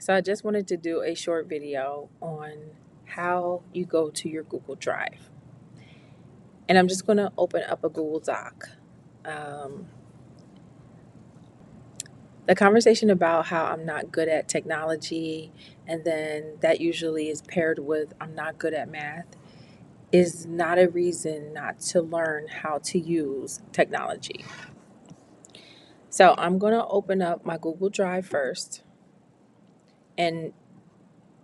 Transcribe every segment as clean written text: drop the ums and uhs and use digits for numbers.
So I just wanted to do a short video on how you go to your Google Drive. And I'm just going to open up a Google Doc. Um, the conversation about how I'm not good at technology, and then that usually is paired with I'm not good at math, is not a reason not to learn how to use technology. So I'm going to open up my Google Drive first. And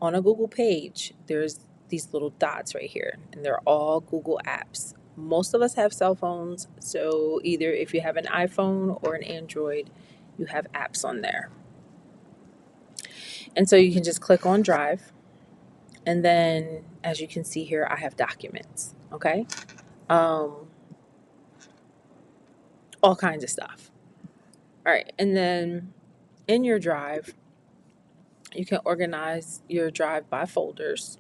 on a Google page, there's these little dots right here, and they're all Google apps. Most of us have cell phones, so either if you have an iPhone or an Android, you have apps on there. And so you can just click on Drive, and then as you can see here, I have documents, okay? Um, all kinds of stuff. All right, and then in your Drive, you can organize your Drive by folders,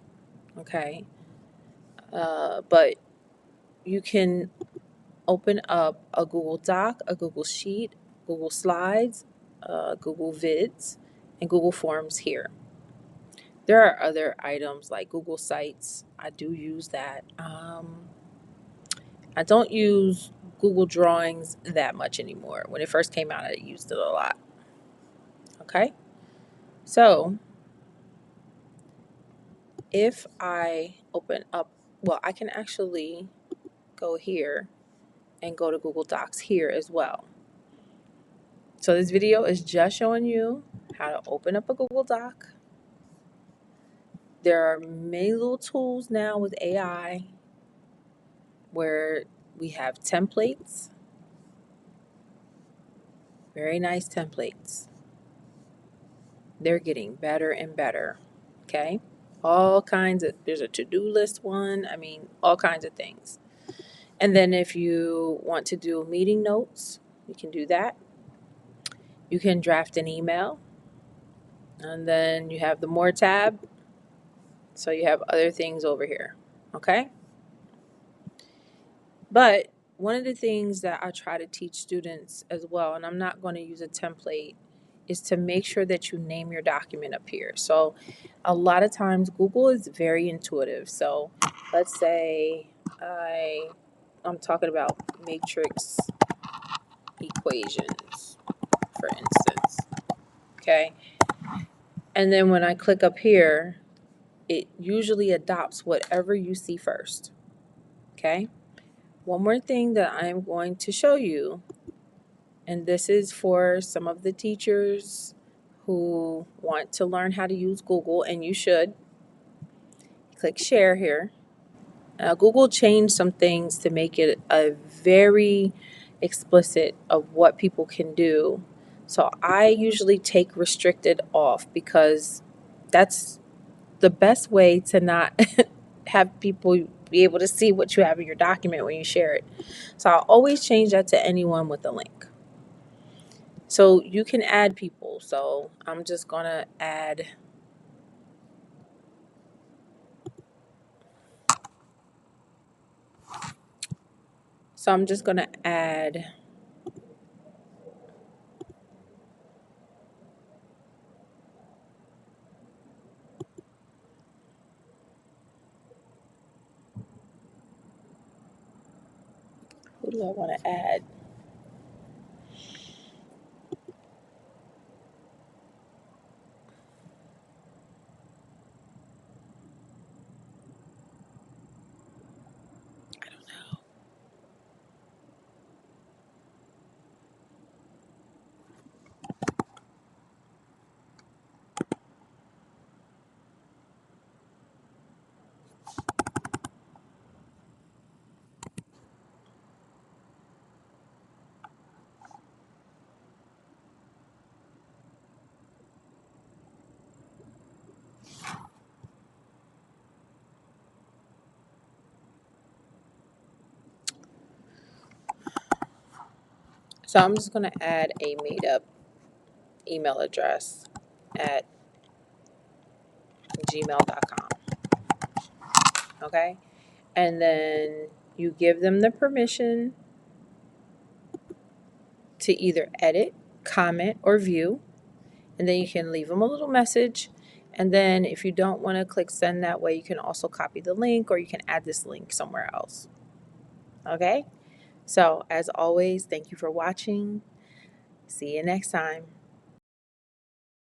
okay? But you can open up a Google Doc, a Google Sheet, Google Slides, Google Vids, and Google Forms here. There are other items like Google Sites. I do use that. I don't use Google Drawings that much anymore. When it first came out, I used it a lot. Okay? So if I open up, well, I can actually go here and go to Google Docs here as well. So this video is just showing you how to open up a Google Doc. There are many little tools now with AI where we have templates, very nice templates. They're getting better and better, okay? All kinds of, there's a to-do list one, I mean, all kinds of things. And then if you want to do meeting notes, you can do that. You can draft an email, and then you have the more tab. So you have other things over here, okay? But one of the things that I try to teach students as well, and I'm not going to use a template, is to make sure that you name your document up here. So a lot of times Google is very intuitive. So let's say I'm talking about matrix equations, for instance. Okay. And then when I click up here, it usually adopts whatever you see first. Okay. One more thing that I'm going to show you, and this is for some of the teachers who want to learn how to use Google, and you should. Click share here. Google changed some things to make it a very explicit of what people can do. So I usually take restricted off because that's the best way to not have people be able to see what you have in your document when you share it. So I'll always change that to anyone with a link. So you can add people. So I'm just going to add. So I'm just going to add. Who do I want to add? So I'm just going to add a made up email address at gmail.com. Okay. And then you give them the permission to either edit, comment, or view. And then you can leave them a little message. And then if you don't want to click send that way, you can also copy the link or you can add this link somewhere else. Okay? So as always, thank you for watching. See you next time.